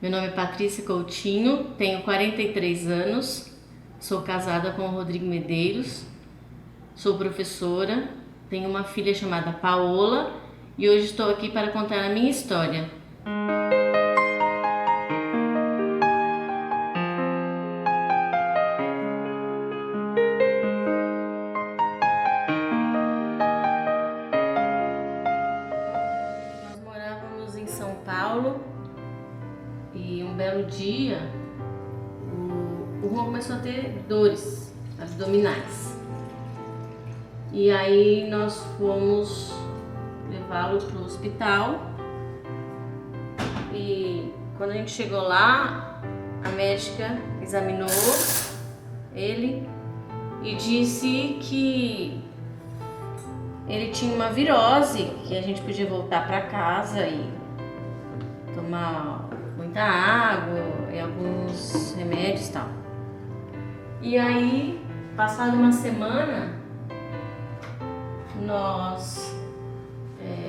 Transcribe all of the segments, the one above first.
Meu nome é Patrícia Coutinho, tenho 43 anos, sou casada com o Rodrigo Medeiros, sou professora, tenho uma filha chamada Paola e hoje estou aqui para contar a minha história. Nós morávamos em São Paulo e um belo dia o Juan começou a ter dores abdominais. E aí nós fomos levá-lo para o hospital e quando a gente chegou lá, a médica examinou ele e disse que ele tinha uma virose, que a gente podia voltar para casa e tomar muita água e alguns remédios e tal. E aí, passada uma semana,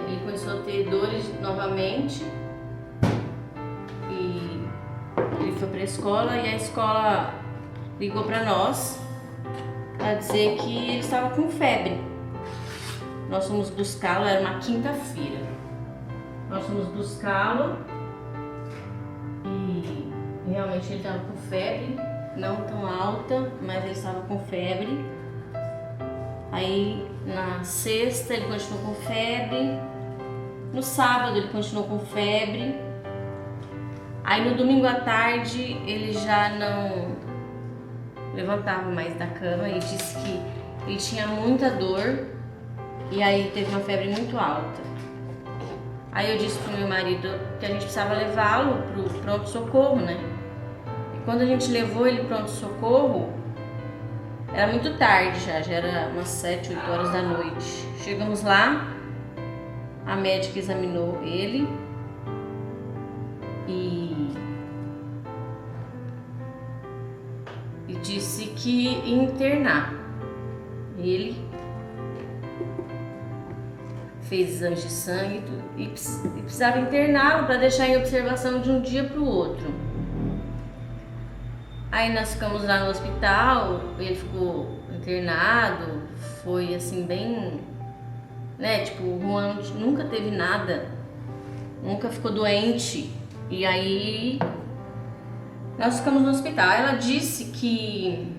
ele começou a ter dores novamente e ele foi para a escola e a escola ligou para nós para dizer que ele estava com febre. Nós fomos buscá-lo, era uma quinta-feira. Nós fomos buscá-lo e realmente ele estava com febre, não tão alta, mas ele estava com febre. Aí na sexta ele continuou com febre, no sábado ele continuou com febre. Aí no domingo à tarde ele já não levantava mais da cama e disse que ele tinha muita dor e aí ele teve uma febre muito alta. Aí eu disse pro meu marido que a gente precisava levá-lo pro pronto-socorro, né? E quando a gente levou ele pro pronto-socorro, era muito tarde já era umas 7, 8 horas da noite. Chegamos lá, a médica examinou ele e disse que ia internar. Ele fez exames de sangue e precisava interná-lo para deixar em observação de um dia para o outro. Aí nós ficamos lá no hospital, ele ficou internado, foi assim bem, né, tipo, o Juan nunca teve nada, nunca ficou doente. E aí nós ficamos no hospital. Ela disse que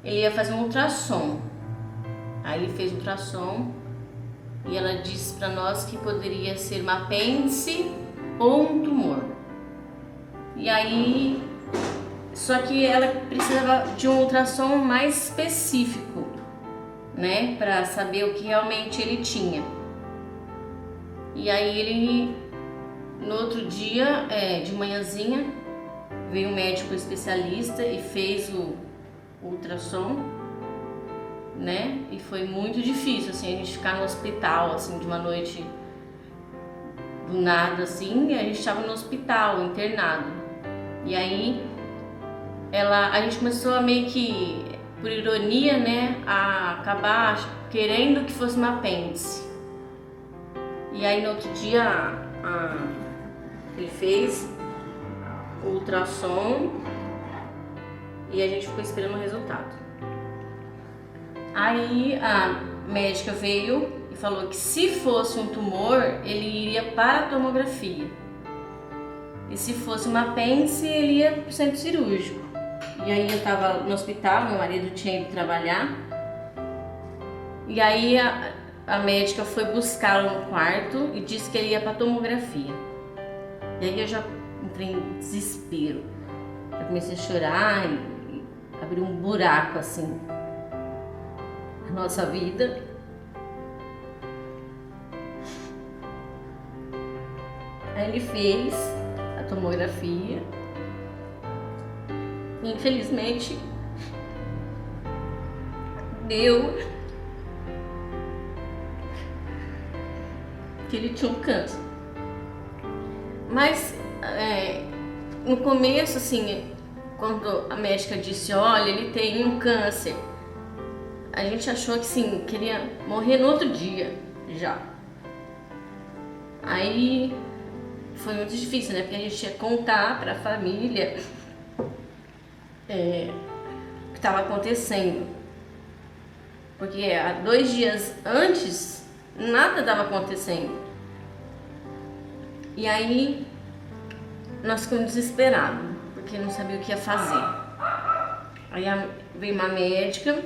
ele ia fazer um ultrassom. Aí ele fez ultrassom e ela disse para nós que poderia ser uma apêndice ou um tumor. E aí, só que ela precisava de um ultrassom mais específico, né, para saber o que realmente ele tinha. E aí ele, no outro dia, de manhãzinha, veio um médico especialista e fez o ultrassom, né? E foi muito difícil, assim, a gente ficar no hospital, assim, de uma noite do nada, assim, e a gente estava no hospital, internado. E aí a gente começou a meio que, por ironia, né, a acabar querendo que fosse uma apêndice. E aí no outro dia ele fez o ultrassom e a gente ficou esperando o resultado. Aí a médica veio e falou que se fosse um tumor, ele iria para a tomografia. E se fosse uma apêndice, ele ia para o centro cirúrgico. E aí eu estava no hospital, meu marido tinha ido trabalhar. E aí a médica foi buscá-lo no quarto e disse que ele ia para a tomografia. E aí eu já entrei em desespero. Eu comecei a chorar e abri um buraco assim na nossa vida. Aí ele fez a tomografia. Infelizmente, deu que ele tinha um câncer. Mas no começo, assim, quando a médica disse, olha, ele tem um câncer, a gente achou que sim, queria morrer no outro dia já. Aí foi muito difícil, né? Porque a gente ia contar para a família o que estava acontecendo. Porque há 2 dias antes, nada estava acontecendo. E aí, nós ficamos desesperados, porque não sabia o que ia fazer. Aí veio uma médica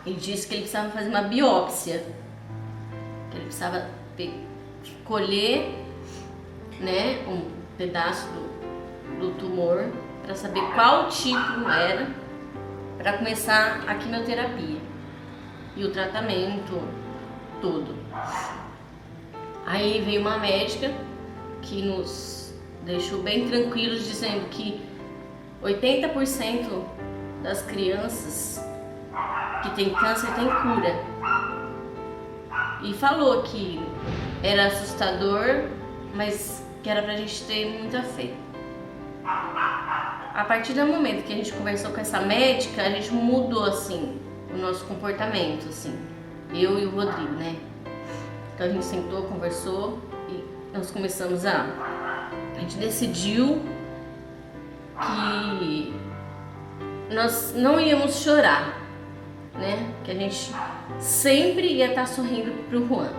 e disse que ele precisava fazer uma biópsia. Que ele precisava colher, né, um pedaço do tumor para saber qual tipo era, para começar a quimioterapia e o tratamento todo. Aí veio uma médica que nos deixou bem tranquilos, dizendo que 80% das crianças que tem câncer tem cura. E falou que era assustador, mas que era pra gente ter muita fé. A partir do momento que a gente conversou com essa médica, a gente mudou assim o nosso comportamento, assim, eu e o Rodrigo, né? Então a gente sentou, conversou e nós começamos a gente decidiu que nós não íamos chorar, né? Que a gente sempre ia estar sorrindo pro Juan.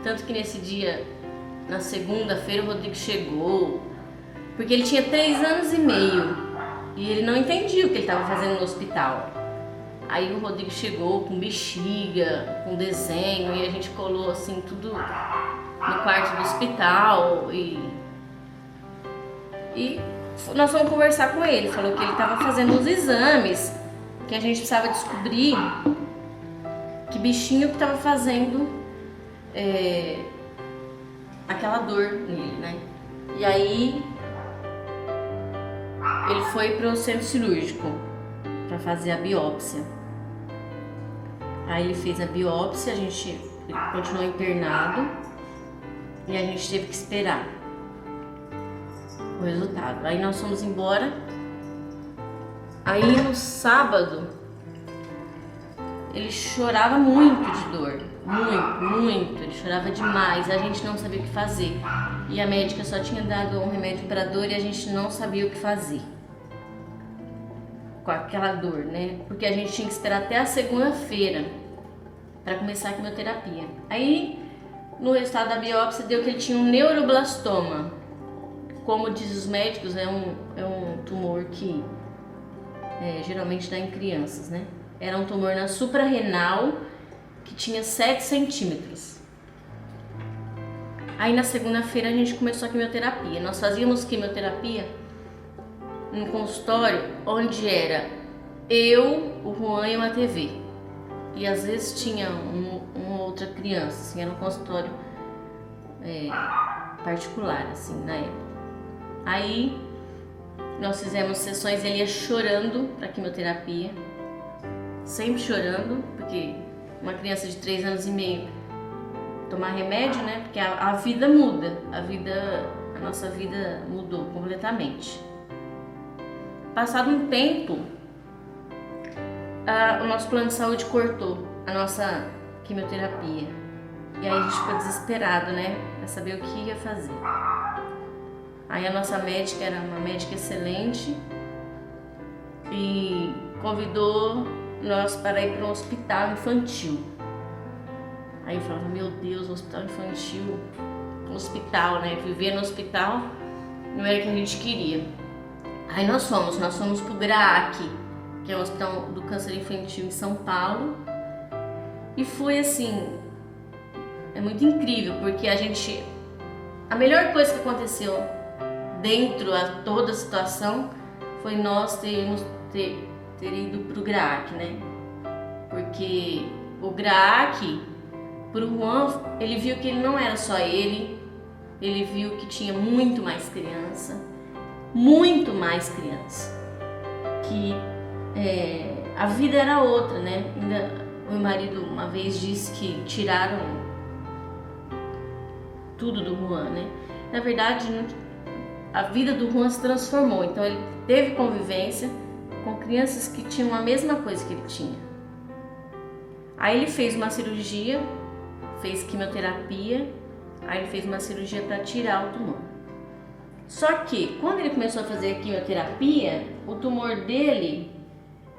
Tanto que nesse dia, na segunda-feira, o Rodrigo chegou, porque ele tinha 3 anos e meio e ele não entendia o que ele estava fazendo no hospital. Aí o Rodrigo chegou com bexiga, com desenho, e a gente colou assim tudo no quarto do hospital e nós fomos conversar com ele. Falou que ele estava fazendo os exames, que a gente precisava descobrir que bichinho que estava fazendo aquela dor nele, né? E aí ele foi para o centro cirúrgico para fazer a biópsia. Aí ele fez a biópsia, ele continuou internado e a gente teve que esperar o resultado. Aí nós fomos embora. Aí no sábado ele chorava muito de dor, muito, ele chorava demais, a gente não sabia o que fazer. E a médica só tinha dado um remédio para dor e a gente não sabia o que fazer com aquela dor, né? Porque a gente tinha que esperar até a segunda-feira para começar a quimioterapia. Aí, no resultado da biópsia, deu que ele tinha um neuroblastoma. Como diz os médicos, é um tumor que geralmente dá em crianças, né? Era um tumor na suprarrenal que tinha 7 centímetros. Aí, na segunda-feira, a gente começou a quimioterapia. Nós fazíamos quimioterapia num consultório onde era eu, o Juan e uma TV. E às vezes tinha uma outra criança, assim, era um consultório particular, assim, na época. Aí nós fizemos sessões, ele ia chorando para quimioterapia, sempre chorando, porque uma criança de 3 anos e meio tomar remédio, né? Porque a vida muda, a nossa vida mudou completamente. Passado um tempo, o nosso plano de saúde cortou a nossa quimioterapia. E aí a gente ficou desesperado, né? Pra saber o que ia fazer. Aí a nossa médica era uma médica excelente e convidou nós para ir para um hospital infantil. Aí eu falava, meu Deus, um hospital infantil, um hospital, né? Viver no hospital não era o que a gente queria. Aí nós fomos pro GRAAC, que é o Hospital do Câncer Infantil em São Paulo. E foi assim, é muito incrível, porque a melhor coisa que aconteceu dentro de toda a situação foi nós ter ido pro GRAAC, né? Porque o GRAAC, pro Juan, ele viu que ele não era só ele viu que tinha muito mais criança, que a vida era outra, né? Ainda o meu marido uma vez disse que tiraram tudo do Juan, né? Na verdade, a vida do Juan se transformou, então ele teve convivência com crianças que tinham a mesma coisa que ele tinha. Aí ele fez uma cirurgia, fez quimioterapia Aí ele fez uma cirurgia para tirar o tumor. Só que quando ele começou a fazer a quimioterapia, o tumor dele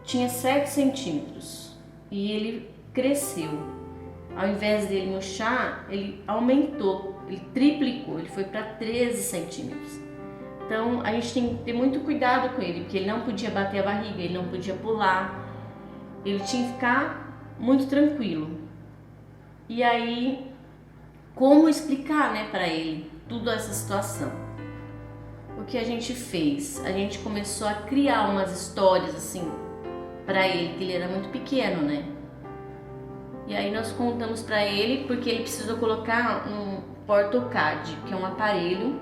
tinha 7 centímetros e ele cresceu. Ao invés dele murchar, ele aumentou, ele triplicou, ele foi para 13 centímetros. Então a gente tem que ter muito cuidado com ele, porque ele não podia bater a barriga, ele não podia pular, ele tinha que ficar muito tranquilo. E aí, como explicar, né, para ele toda essa situação? O que a gente fez? A gente começou a criar umas histórias assim para ele, que ele era muito pequeno, né? E aí nós contamos para ele porque ele precisou colocar um portocard, que é um aparelho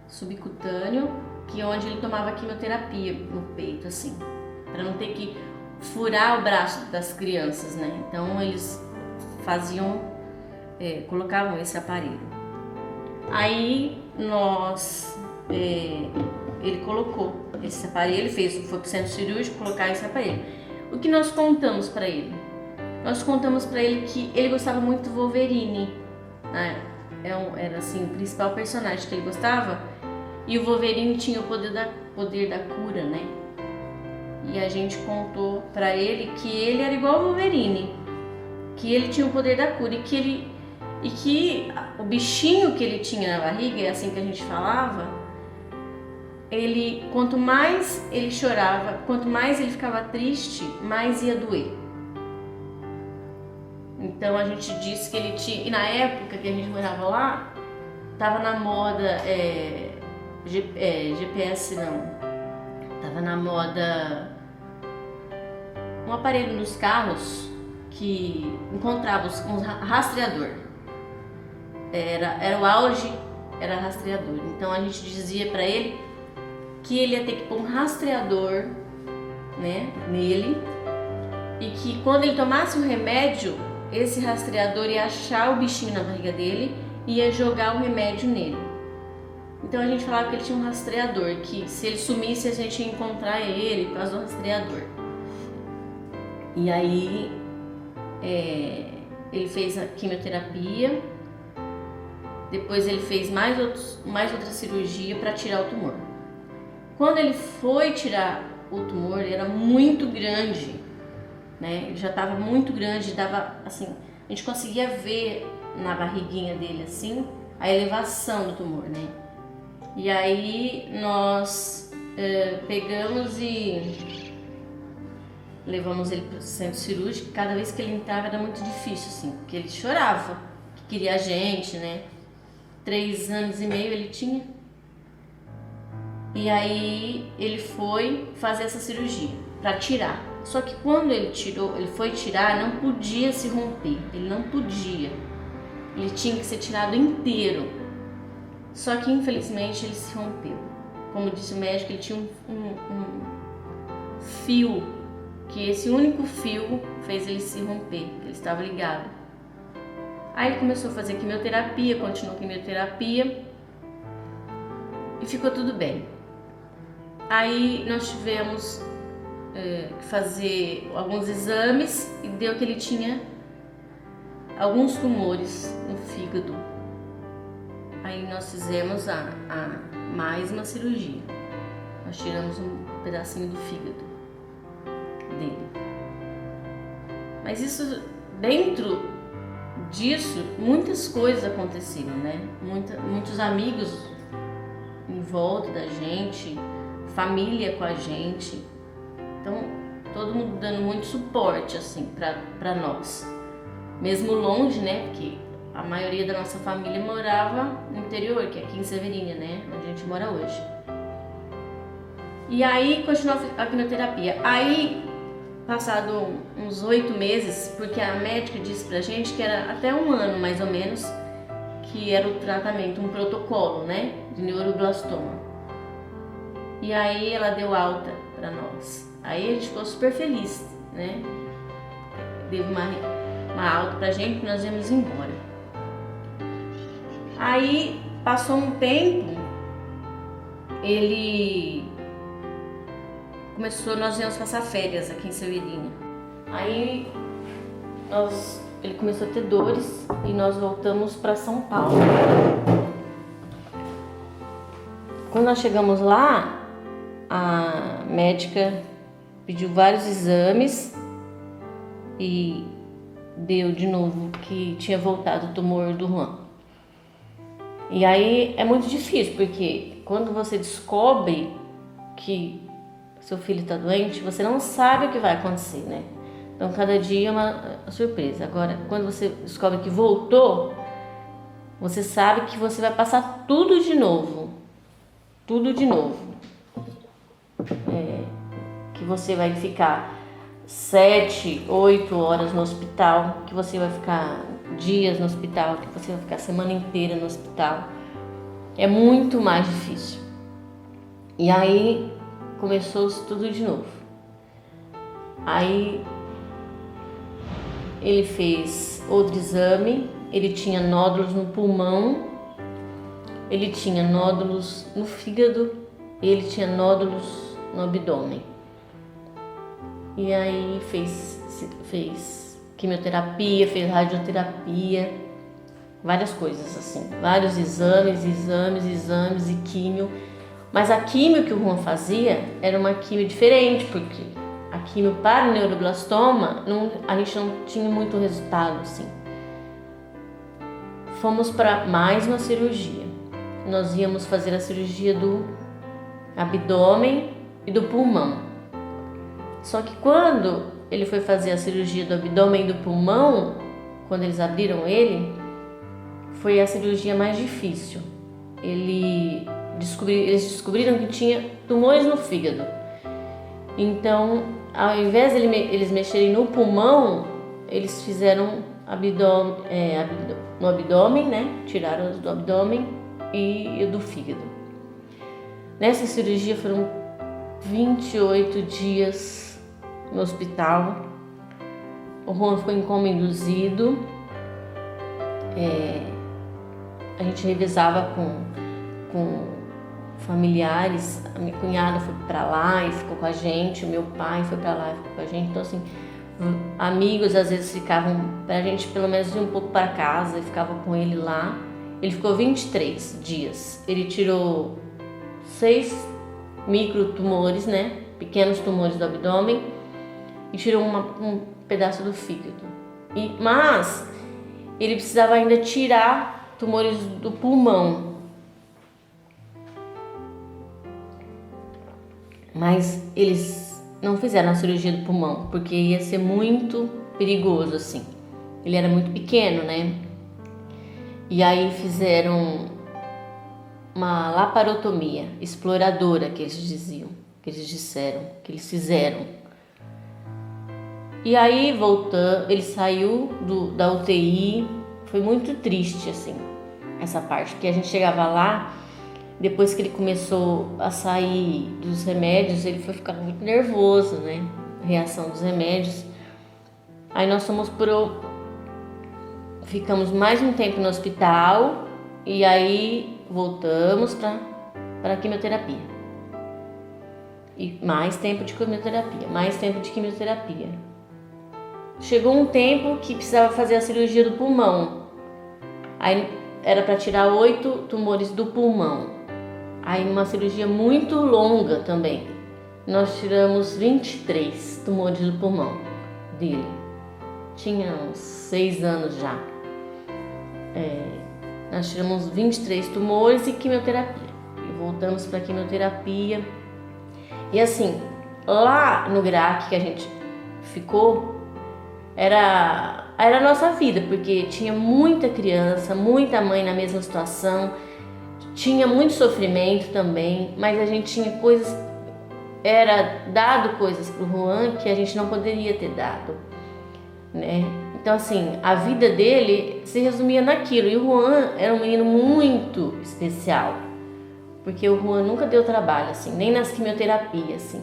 subcutâneo, que é onde ele tomava quimioterapia no peito, assim, para não ter que furar o braço das crianças, né? Então eles faziam, colocavam esse aparelho. Aí ele colocou esse aparelho, foi pro centro cirúrgico colocar esse aparelho. O que nós contamos para ele? Nós contamos para ele que ele gostava muito do Wolverine, né? Era assim o principal personagem que ele gostava, e o Wolverine tinha o poder da cura, né? E a gente contou para ele que ele era igual ao Wolverine, que ele tinha o poder da cura e que o bichinho que ele tinha na barriga, é assim que a gente falava, quanto mais ele chorava, quanto mais ele ficava triste, mais ia doer. Então a gente disse que ele tinha, e na época que a gente morava lá, tava na moda GPS não, tava na moda um aparelho nos carros que encontrava um rastreador. Era o auge, era rastreador. Então a gente dizia para ele que ele ia ter que pôr um rastreador, né, nele, e que quando ele tomasse o remédio, esse rastreador ia achar o bichinho na barriga dele e ia jogar o remédio nele. Então a gente falava que ele tinha um rastreador, que se ele sumisse a gente ia encontrar ele por causa do rastreador. E aí ele fez a quimioterapia, depois ele fez mais outra cirurgia para tirar o tumor. Quando ele foi tirar o tumor, ele era muito grande, né? Ele já estava muito grande, dava assim, a gente conseguia ver na barriguinha dele assim a elevação do tumor, né? E aí nós pegamos e levamos ele para o centro cirúrgico. Cada vez que ele entrava era muito difícil, assim, porque ele chorava, que queria a gente, né? 3 anos e meio ele tinha. E aí ele foi fazer essa cirurgia para tirar. Só que quando ele foi tirar, não podia se romper, ele não podia. Ele tinha que ser tirado inteiro. Só que infelizmente ele se rompeu. Como disse o médico, ele tinha um fio, que esse único fio fez ele se romper, ele estava ligado. Aí ele começou a fazer quimioterapia, continuou quimioterapia e ficou tudo bem. Aí nós tivemos que fazer alguns exames e deu que ele tinha alguns tumores no fígado. Aí nós fizemos mais uma cirurgia. Nós tiramos um pedacinho do fígado dele. Mas isso, dentro disso, muitas coisas aconteceram, né? Muitos amigos em volta da gente, família com a gente. Então, todo mundo dando muito suporte, assim, pra nós. Mesmo longe, né? Porque a maioria da nossa família morava no interior, que é aqui em Severina, né? Onde a gente mora hoje. E aí, continuou a quimioterapia. Aí, passado uns 8 meses, porque a médica disse pra gente que era até 1 ano, mais ou menos, que era o tratamento, um protocolo, né? De neuroblastoma. E aí, ela deu alta pra nós. Aí a gente ficou super feliz, né? Deu uma alta pra gente que nós íamos embora. Aí passou um tempo, nós íamos passar férias aqui em Severina. Aí nós ele começou a ter dores e nós voltamos para São Paulo. Quando nós chegamos lá, a médica pediu vários exames e deu de novo que tinha voltado o tumor do Juan. E aí é muito difícil, porque quando você descobre que seu filho está doente, você não sabe o que vai acontecer, né? Então cada dia é uma surpresa. Agora, quando você descobre que voltou, você sabe que você vai passar tudo de novo. Tudo de novo. Que você vai ficar 7, 8 horas no hospital, que você vai ficar dias no hospital, que você vai ficar a semana inteira no hospital. É muito mais difícil. E aí começou tudo de novo. Aí ele fez outro exame, ele tinha nódulos no pulmão, ele tinha nódulos no fígado, ele tinha nódulos no abdômen. E aí fez quimioterapia, fez radioterapia, várias coisas assim, vários exames e químio. Mas a químio que o Juan fazia era uma químio diferente, porque a químio para o neuroblastoma, a gente não tinha muito resultado assim. Fomos para mais uma cirurgia. Nós íamos fazer a cirurgia do abdômen e do pulmão. Só que quando ele foi fazer a cirurgia do abdômen e do pulmão, quando eles abriram ele, foi a cirurgia mais difícil. Eles descobriram que tinha tumores no fígado. Então, ao invés de eles mexerem no pulmão, eles fizeram no abdômen, né? Tiraram do abdômen e do fígado. Nessa cirurgia foram 28 dias no hospital. O Juan ficou em coma induzido. A gente revezava com familiares. A minha cunhada foi para lá e ficou com a gente. O meu pai foi para lá e ficou com a gente. Então, assim, amigos às vezes ficavam pra gente pelo menos ir um pouco para casa e ficavam com ele lá. Ele ficou 23 dias. Ele tirou 6 microtumores, né? Pequenos tumores do abdômen, e tirou um pedaço do fígado. Mas ele precisava ainda tirar tumores do pulmão. Mas eles não fizeram a cirurgia do pulmão, porque ia ser muito perigoso, assim. Ele era muito pequeno, né? E aí fizeram uma laparotomia exploradora, que eles diziam, que eles fizeram. E aí voltando, ele saiu da UTI. Foi muito triste, assim, essa parte, que a gente chegava lá, depois que ele começou a sair dos remédios, ele foi ficar muito nervoso, né? Reação dos remédios. Aí nós ficamos mais um tempo no hospital e aí voltamos para quimioterapia. E mais tempo de quimioterapia. Chegou um tempo que precisava fazer a cirurgia do pulmão. Aí era para tirar 8 tumores do pulmão. Aí uma cirurgia muito longa também. Nós tiramos 23 tumores do pulmão dele. Tinha uns 6 anos já. Nós tiramos 23 tumores e quimioterapia. E voltamos para quimioterapia. E assim, lá no GRAC que a gente ficou, era a nossa vida, porque tinha muita criança, muita mãe na mesma situação, tinha muito sofrimento também, mas a gente tinha era dado coisas pro Juan que a gente não poderia ter dado, né? Então assim, a vida dele se resumia naquilo, e o Juan era um menino muito especial, porque o Juan nunca deu trabalho, assim, nem nas quimioterapias, assim.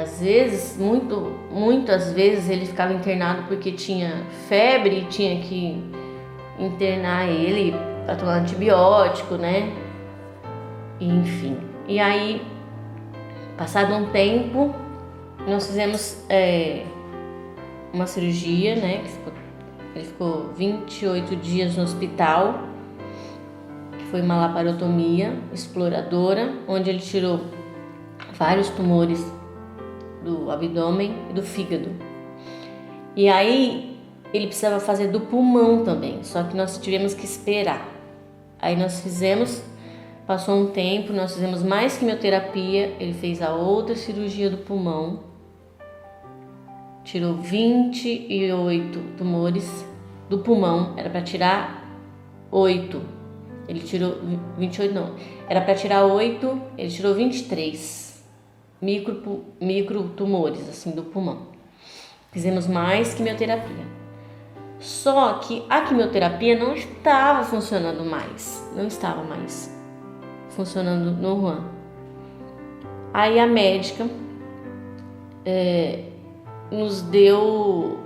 Às vezes, muitas vezes ele ficava internado porque tinha febre e tinha que internar ele para tomar antibiótico, né? Enfim. E aí, passado um tempo, nós fizemos uma cirurgia, né? Ele ficou 28 dias no hospital, que foi uma laparotomia exploradora, onde ele tirou vários tumores do abdômen e do fígado. E aí ele precisava fazer do pulmão também, só que nós tivemos que esperar. Aí nós fizemos, passou um tempo, nós fizemos mais quimioterapia, ele fez a outra cirurgia do pulmão, tirou 28 tumores do pulmão, era para tirar 8. Ele tirou 28 não, era para tirar 8, ele tirou 23 micro tumores assim do pulmão. Fizemos mais quimioterapia. Só que a quimioterapia não estava funcionando mais, não estava mais funcionando no Juan. Aí a médica nos deu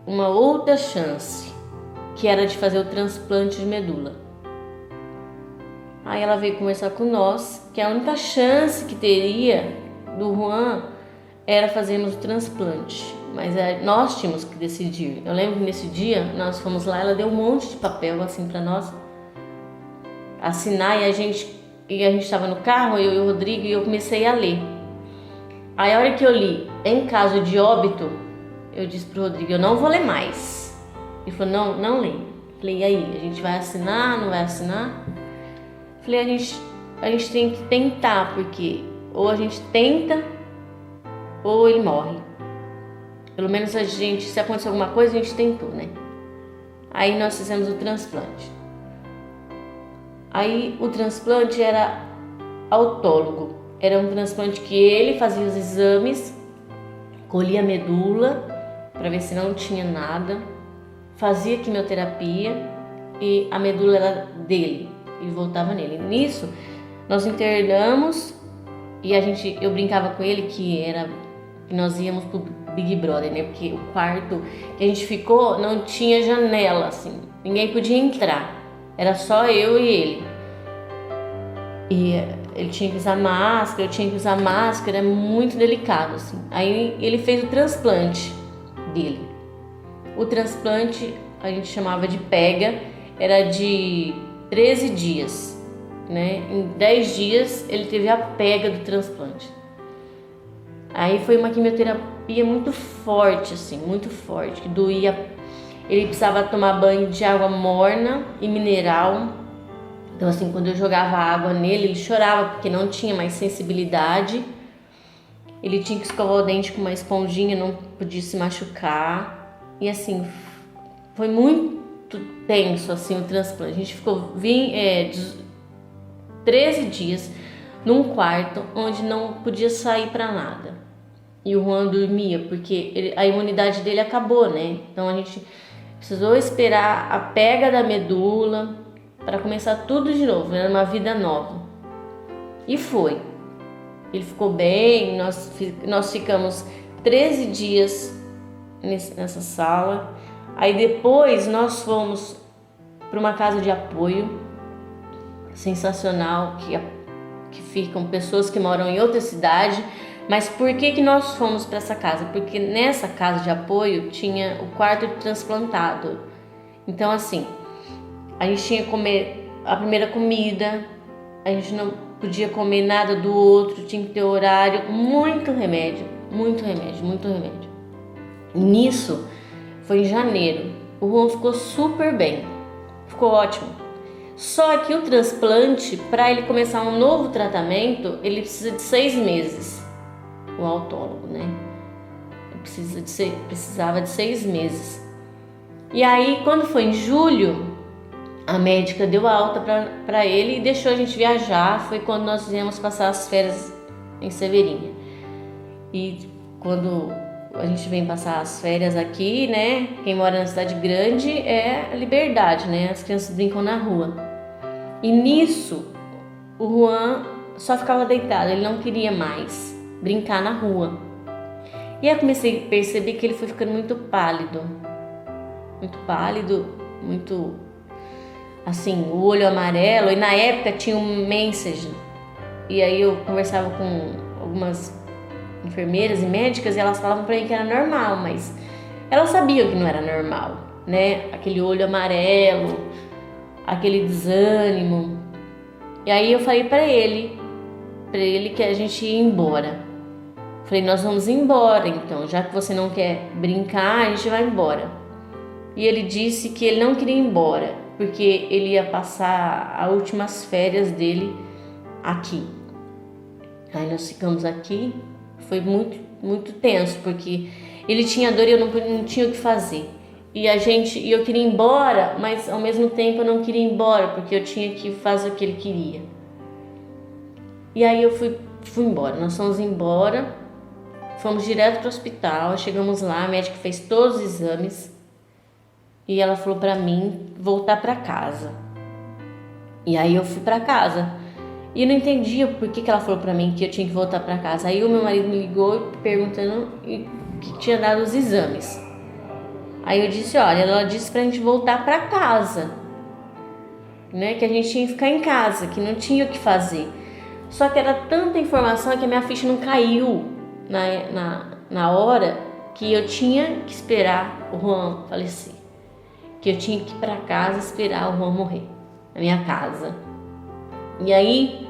uma outra chance, que era de fazer o transplante de medula. Aí ela veio conversar com nós, que a única chance que teria do Juan era fazermos o transplante, mas nós tínhamos que decidir. Eu lembro que nesse dia nós fomos lá, ela deu um monte de papel assim para nós assinar, e a gente estava no carro, eu e o Rodrigo, e eu comecei a ler. Aí a hora que eu li, em caso de óbito, eu disse pro Rodrigo, eu não vou ler mais. Ele falou, não lê. Falei, e aí, a gente vai assinar, não vai assinar? Falei, a gente tem que tentar, porque ou a gente tenta, ou ele morre. Pelo menos a gente, se acontecer alguma coisa, a gente tentou, né? Aí nós fizemos o transplante. Aí o transplante era autólogo. Era um transplante que ele fazia os exames, colhia a medula para ver se não tinha nada, fazia quimioterapia e a medula era dele e voltava nele. Nisso nós internamos e eu brincava com ele que nós íamos pro Big Brother, né? Porque o quarto que a gente ficou não tinha janela, assim, ninguém podia entrar, era só eu e ele. E ele tinha que usar máscara, eu tinha que usar máscara, é muito delicado, assim. Aí ele fez o transplante dele. O transplante a gente chamava de pega, era de 13 dias, né? Em 10 dias ele teve a pega do transplante. Aí foi uma quimioterapia muito forte, assim, muito forte, que doía. Ele precisava tomar banho de água morna e mineral. Então, assim, quando eu jogava água nele, ele chorava porque não tinha mais sensibilidade. Ele tinha que escovar o dente com uma esponjinha, não podia se machucar. E, assim, foi muito tenso, assim, o transplante. A gente ficou 13 dias num quarto onde não podia sair para nada. E o Juan dormia, porque a imunidade dele acabou, né? Então, a gente precisou esperar a pega da medula para começar tudo de novo, era uma vida nova. E foi. Ele ficou bem, nós ficamos 13 dias nessa sala. Aí depois nós fomos para uma casa de apoio sensacional, que ficam pessoas que moram em outra cidade. Mas por que nós fomos para essa casa? Porque nessa casa de apoio tinha o quarto de transplantado. Então, assim, a gente tinha que comer a primeira comida, a gente não podia comer nada do outro, tinha que ter horário, muito remédio. Nisso, foi em janeiro, o Juan ficou super bem, ficou ótimo. Só que o transplante, para ele começar um novo tratamento, ele precisa de 6 meses, o autólogo, né? Precisava de 6 meses. E aí, quando foi em julho, a médica deu alta para ele e deixou a gente viajar. Foi quando nós viemos passar as férias em Severinha. E quando a gente vem passar as férias aqui, né? Quem mora na cidade grande é a liberdade, né? As crianças brincam na rua. E nisso, o Juan só ficava deitado, ele não queria mais brincar na rua. E aí eu comecei a perceber que ele foi ficando muito pálido, muito assim, o olho amarelo. E na época tinha um Message, e aí eu conversava com algumas enfermeiras e médicas e elas falavam pra mim que era normal, mas Ela sabia que não era normal, né? Aquele olho amarelo, aquele desânimo. E aí eu falei para ele que a gente ia embora. Falei, nós vamos embora então, já que você não quer brincar, a gente vai embora. E ele disse que ele não queria ir embora, porque ele ia passar as últimas férias dele aqui. Aí nós ficamos aqui, foi muito tenso, porque ele tinha dor e eu não tinha o que fazer. E eu queria ir embora, mas ao mesmo tempo eu não queria ir embora, porque eu tinha que fazer o que ele queria. E aí eu fui embora, nós fomos embora, fomos direto para o hospital, chegamos lá, a médica fez todos os exames e ela falou para mim voltar para casa. E aí eu fui para casa e eu não entendia por que ela falou para mim que eu tinha que voltar para casa. Aí o meu marido me ligou perguntando que tinha dado os exames. Aí eu disse, olha, ela disse pra gente voltar para casa, né, que a gente tinha que ficar em casa, que não tinha o que fazer. Só que era tanta informação que a minha ficha não caiu na hora que eu tinha que esperar o Juan falecer, que eu tinha que ir para casa esperar o Juan morrer, na minha casa. E aí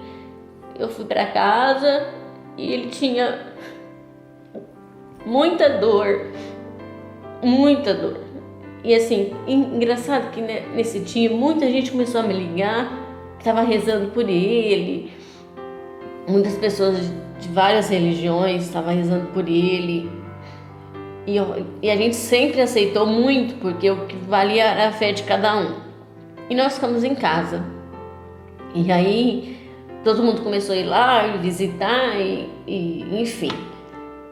eu fui para casa e ele tinha muita dor. E assim, engraçado que nesse dia muita gente começou a me ligar, que estava rezando por ele. Muitas pessoas de várias religiões estavam rezando por ele. E a gente sempre aceitou muito, porque o que valia era a fé de cada um. E nós ficamos em casa. E aí todo mundo começou a ir lá e visitar enfim.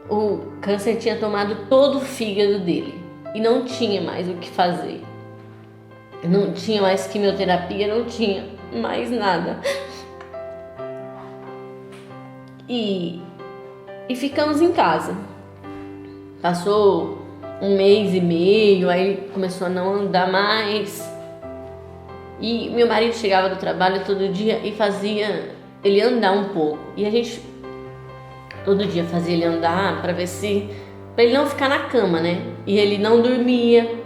O câncer tinha tomado todo o fígado dele e não tinha mais o que fazer. Não tinha mais quimioterapia, não tinha mais nada. E ficamos em casa. Passou 1 mês e meio, aí começou a não andar mais. E meu marido chegava do trabalho todo dia e fazia ele andar um pouco. E a gente todo dia fazia ele andar para ele não ficar na cama, né? E ele não dormia.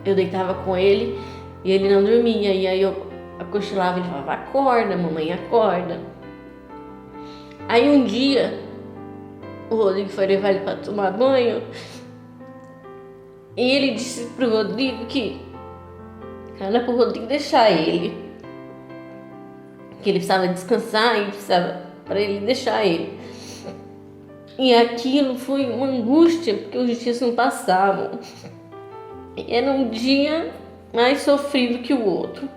Eu deitava com ele e ele não dormia. E aí eu cochilava e ele falava, acorda, mamãe, acorda. Aí um dia o Rodrigo foi levar ele para tomar banho e ele disse pro Rodrigo que era pro Rodrigo deixar ele, que ele precisava descansar e precisava para ele deixar ele. E aquilo foi uma angústia, porque os dias não passavam. E era um dia mais sofrido que o outro.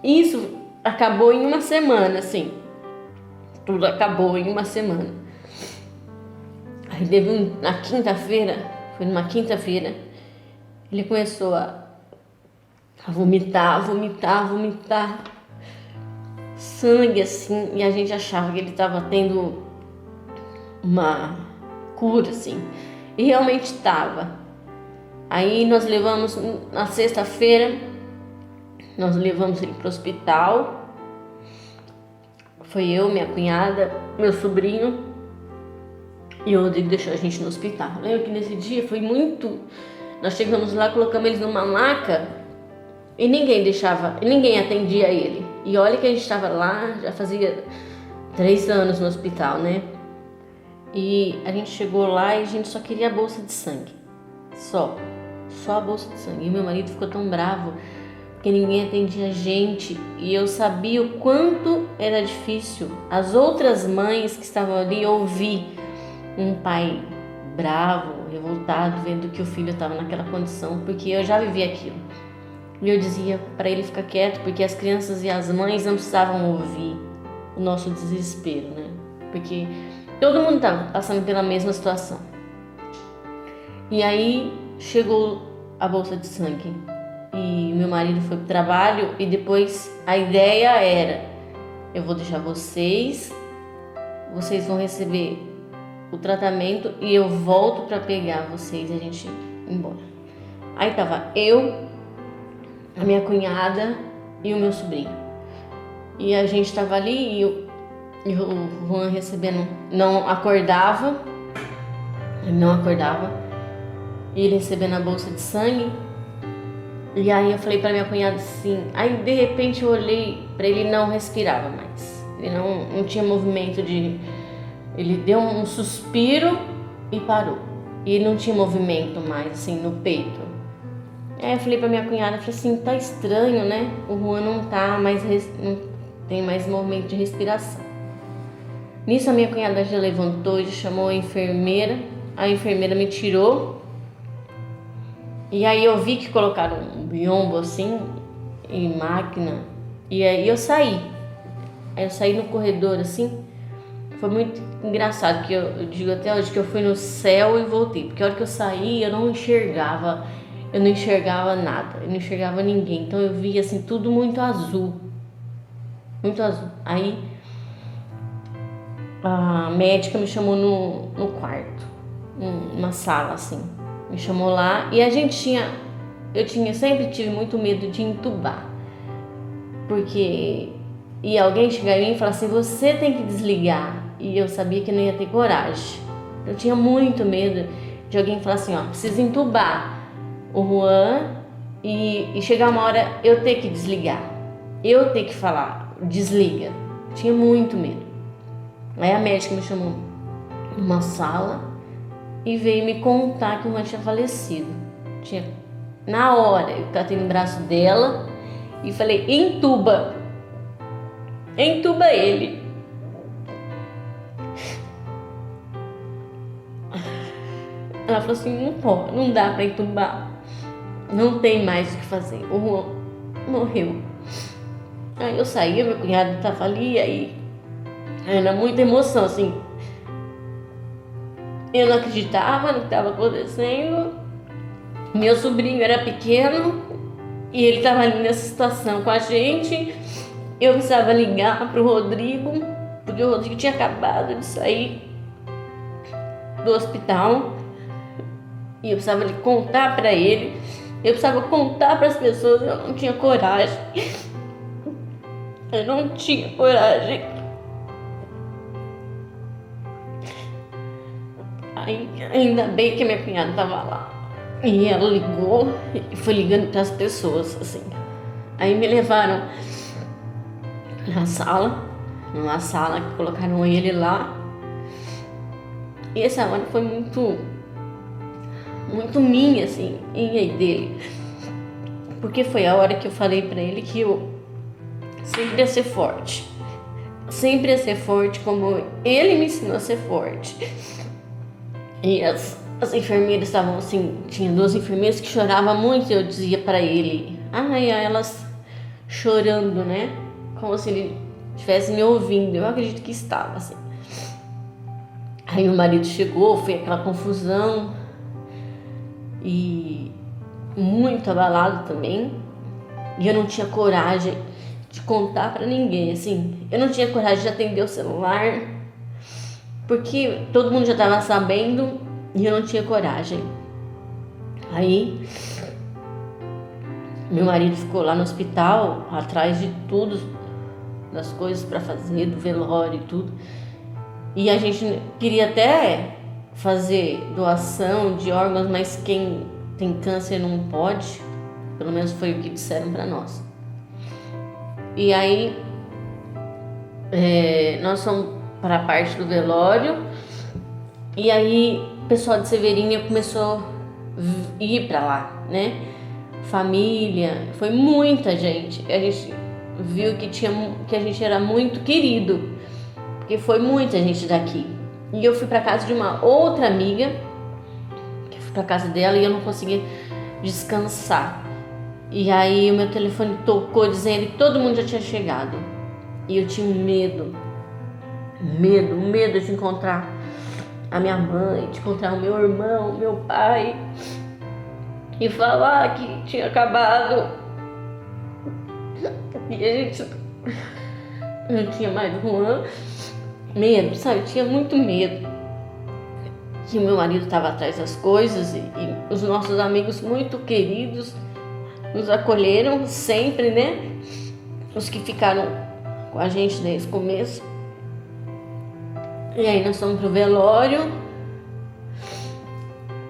Isso acabou em uma semana, assim. Tudo acabou em uma semana. Aí teve na quinta-feira, foi numa quinta-feira, ele começou a vomitar sangue assim, e a gente achava que ele estava tendo uma cura assim, e realmente estava. Aí nós levamos, na sexta-feira, nós levamos ele para o hospital. Foi eu, minha cunhada, meu sobrinho e o Rodrigo deixou a gente no hospital. Lembro que nesse dia foi muito... Nós chegamos lá, colocamos eles numa maca e ninguém atendia ele. E olha que a gente estava lá, já fazia 3 anos no hospital, né? E a gente chegou lá e a gente só queria a bolsa de sangue. Só a bolsa de sangue. E meu marido ficou tão bravo porque ninguém atendia a gente. E eu sabia o quanto era difícil as outras mães que estavam ali ouvir um pai bravo, revoltado, vendo que o filho estava naquela condição, porque eu já vivi aquilo. E eu dizia para ele ficar quieto, porque as crianças e as mães não precisavam ouvir o nosso desespero, né? Porque todo mundo estava passando pela mesma situação. E aí chegou a bolsa de sangue e meu marido foi pro trabalho e depois a ideia era: eu vou deixar vocês vão receber o tratamento e eu volto para pegar vocês e a gente ir embora. Aí tava eu, a minha cunhada e o meu sobrinho. E a gente tava ali e o Juan recebendo, não acordava. e ele recebendo a bolsa de sangue. E aí eu falei pra minha cunhada assim, aí de repente eu olhei pra ele, não respirava mais. Ele não tinha movimento de... Ele deu um suspiro e parou. E ele não tinha movimento mais, assim, no peito. Aí eu falei pra minha cunhada, falei assim, tá estranho, né? O Juan não tem mais movimento de respiração. Nisso a minha cunhada já levantou e já chamou a enfermeira me tirou. E aí eu vi que colocaram um biombo assim, em máquina, e aí eu saí. Aí eu saí no corredor assim. Foi muito engraçado, que eu digo até hoje que eu fui no céu e voltei, porque a hora que eu saí eu não enxergava nada, eu não enxergava ninguém, então eu via assim tudo muito azul. Aí a médica me chamou no quarto, numa sala assim, me chamou lá e eu sempre tive muito medo de entubar, porque ia alguém chegar em mim e falar assim, você tem que desligar, e eu sabia que não ia ter coragem. Eu tinha muito medo de alguém falar assim, ó, precisa entubar o Juan e chegar uma hora eu ter que desligar, eu ter que falar, desliga. Eu tinha muito medo. Aí a médica me chamou numa sala e veio me contar que o Juan tinha falecido. Na hora eu catei no braço dela e falei, entuba ele. Ela falou assim, não pode, não dá pra entubar, não tem mais o que fazer, o Juan morreu. Aí eu saí, meu cunhado estava ali, aí era muita emoção, assim, eu não acreditava no que estava acontecendo, meu sobrinho era pequeno e ele estava ali nessa situação com a gente, eu precisava ligar pro Rodrigo, porque o Rodrigo tinha acabado de sair do hospital. E eu precisava contar para ele, eu precisava contar para as pessoas, eu não tinha coragem. Eu não tinha coragem. Aí, ainda bem que minha cunhada estava lá. E ela ligou e foi ligando para as pessoas, assim. Aí me levaram numa sala que colocaram ele lá. E essa hora foi muito minha, assim, minha e dele, porque foi a hora que eu falei pra ele que eu sempre ia ser forte, como ele me ensinou a ser forte. E as enfermeiras estavam assim, tinha 2 enfermeiras que choravam muito, e eu dizia pra ele, elas chorando, né, como se ele estivesse me ouvindo, eu acredito que estava assim. Aí meu marido chegou, foi aquela confusão, e muito abalado também, e eu não tinha coragem de contar pra ninguém, assim, eu não tinha coragem de atender o celular, porque todo mundo já tava sabendo e eu não tinha coragem. Aí meu marido ficou lá no hospital, atrás de tudo, das coisas pra fazer, do velório e tudo, e a gente queria até fazer doação de órgãos, mas quem tem câncer não pode, pelo menos foi o que disseram para nós. E aí nós fomos para a parte do velório, e aí o pessoal de Severínia começou a ir para lá, né? Família, foi muita gente. A gente viu que a gente era muito querido, porque foi muita gente daqui. E eu fui para casa de uma outra amiga, que fui para casa dela e eu não conseguia descansar. E aí o meu telefone tocou dizendo que todo mundo já tinha chegado. E eu tinha medo de encontrar a minha mãe, de encontrar o meu irmão, o meu pai, e falar que tinha acabado. E a gente não tinha mais Juan. Medo, sabe? Tinha muito medo. Que meu marido estava atrás das coisas e os nossos amigos muito queridos nos acolheram sempre, né? Os que ficaram com a gente desde o começo. E aí nós fomos pro velório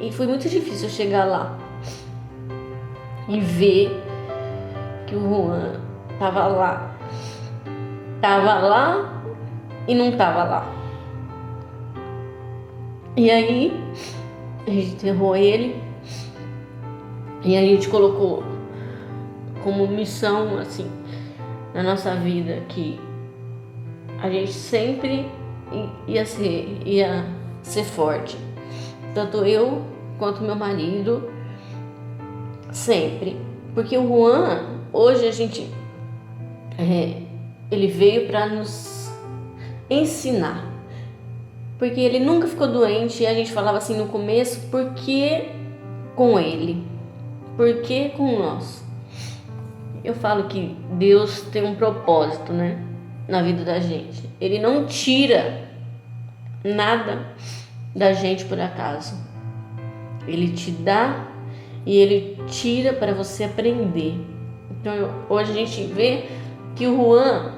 E foi muito difícil chegar lá e ver que o Juan tava lá e não tava lá. E aí a gente enterrou ele e a gente colocou como missão assim na nossa vida que a gente sempre ia ser forte, tanto eu quanto meu marido, sempre, porque o Juan hoje ele veio para nos ensinar, porque ele nunca ficou doente e a gente falava assim no começo, por que com ele? Por que com nós? Eu falo que Deus tem um propósito, né, na vida da gente. Ele não tira nada da gente por acaso. Ele te dá e ele tira para você aprender. Então hoje a gente vê que o Juan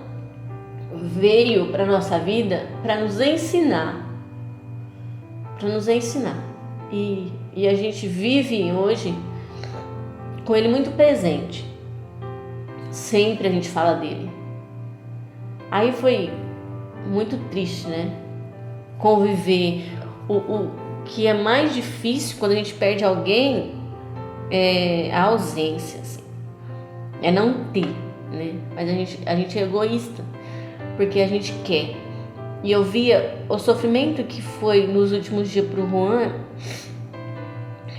veio para nossa vida para nos ensinar. E a gente vive hoje com ele muito presente. Sempre a gente fala dele. Aí foi muito triste, né? Conviver. O que é mais difícil quando a gente perde alguém é a ausência, assim. É não ter, né? Mas a gente é egoísta, porque a gente quer. E eu via o sofrimento que foi nos últimos dias pro Juan,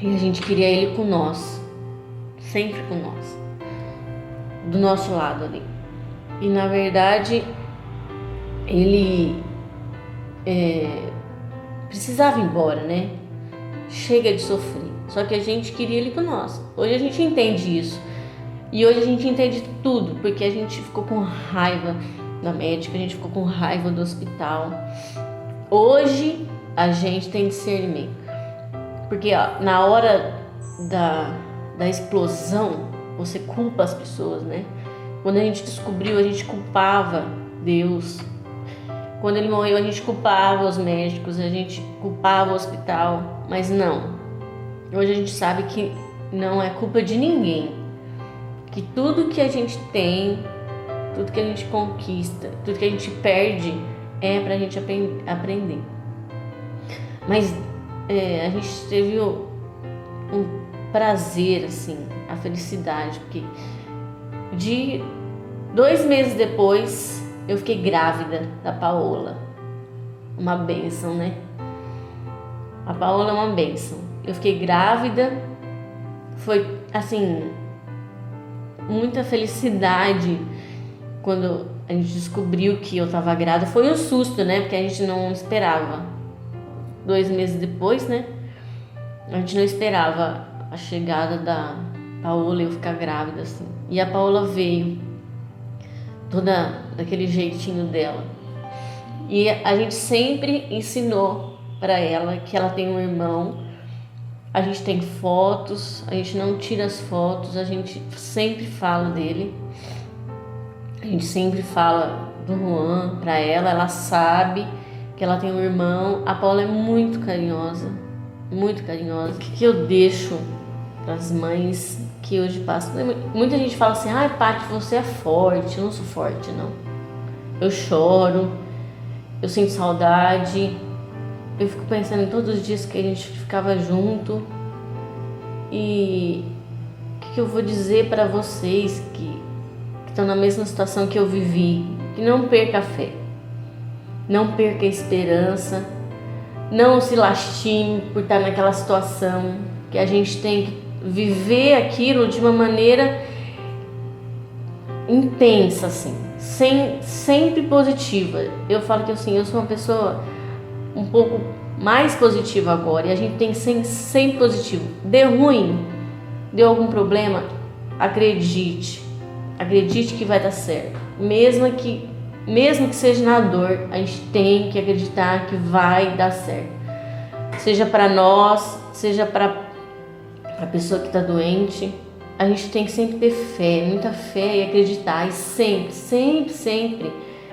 e a gente queria ele com nós, sempre com nós, do nosso lado ali. E na verdade ele precisava ir embora, né? Chega de sofrer. Só que a gente queria ele com nós. Hoje a gente entende isso. E hoje a gente entende tudo, porque a gente ficou com raiva da médica, a gente ficou com raiva do hospital. Hoje a gente tem discernimento. Porque na hora da explosão, você culpa as pessoas, né? Quando a gente descobriu, a gente culpava Deus. Quando ele morreu, a gente culpava os médicos, a gente culpava o hospital. Mas não. Hoje a gente sabe que não é culpa de ninguém. Que tudo que a gente tem, tudo que a gente conquista, tudo que a gente perde é pra gente aprender. Mas a gente teve um prazer, assim, a felicidade, porque de 2 meses depois eu fiquei grávida da Paola. Uma bênção, né? A Paola é uma bênção. Eu fiquei grávida, foi assim, muita felicidade quando a gente descobriu que eu tava grávida. Foi um susto, né? Porque a gente não esperava. 2 meses depois, né? A gente não esperava a chegada da Paola e eu ficar grávida, assim. E a Paola veio, toda daquele jeitinho dela. E a gente sempre ensinou para ela que ela tem um irmão. A gente tem fotos, a gente não tira as fotos, a gente sempre fala dele. A gente sempre fala do Juan para ela, ela sabe que ela tem um irmão. A Paula é muito carinhosa, muito carinhosa. O que eu deixo para as mães que hoje passam? Muita gente fala assim, ai Paty, você é forte. Eu não sou forte, não. Eu choro, eu sinto saudade. Eu fico pensando em todos os dias que a gente ficava junto. E o que eu vou dizer para vocês que estão na mesma situação que eu vivi? Que não perca a fé, não perca a esperança, não se lastime por estar naquela situação, que a gente tem que viver aquilo de uma maneira intensa, assim, sempre positiva. Eu falo que assim, eu sou uma pessoa um pouco mais positiva agora, e a gente tem que ser sempre positivo. Deu ruim, deu algum problema, acredite que vai dar certo. Mesmo que seja na dor, a gente tem que acreditar que vai dar certo. Seja para nós, seja para a pessoa que está doente, a gente tem que sempre ter fé, muita fé e acreditar, e sempre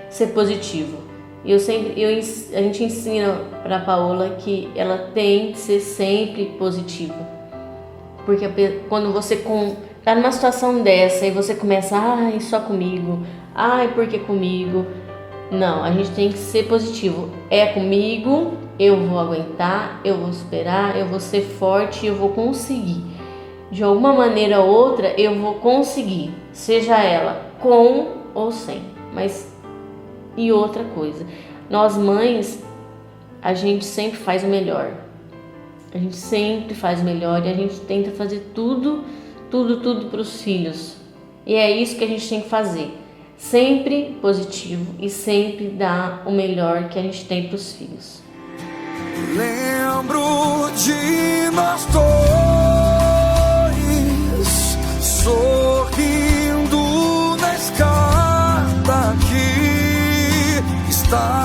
ser positivo. A gente ensina para Paola que ela tem que ser sempre positiva. Porque quando você tá numa situação dessa e você começa, ai, só comigo, ai, porque comigo? Não, a gente tem que ser positivo. É comigo, eu vou aguentar, eu vou superar, eu vou ser forte, eu vou conseguir. De alguma maneira ou outra, eu vou conseguir, seja ela com ou sem. Mas e outra coisa, nós mães, a gente sempre faz o melhor. A gente sempre faz o melhor e a gente tenta fazer tudo para os filhos. E é isso que a gente tem que fazer. Sempre positivo e sempre dar o melhor que a gente tem para os filhos. Lembro de nós dois sorrindo na escada que está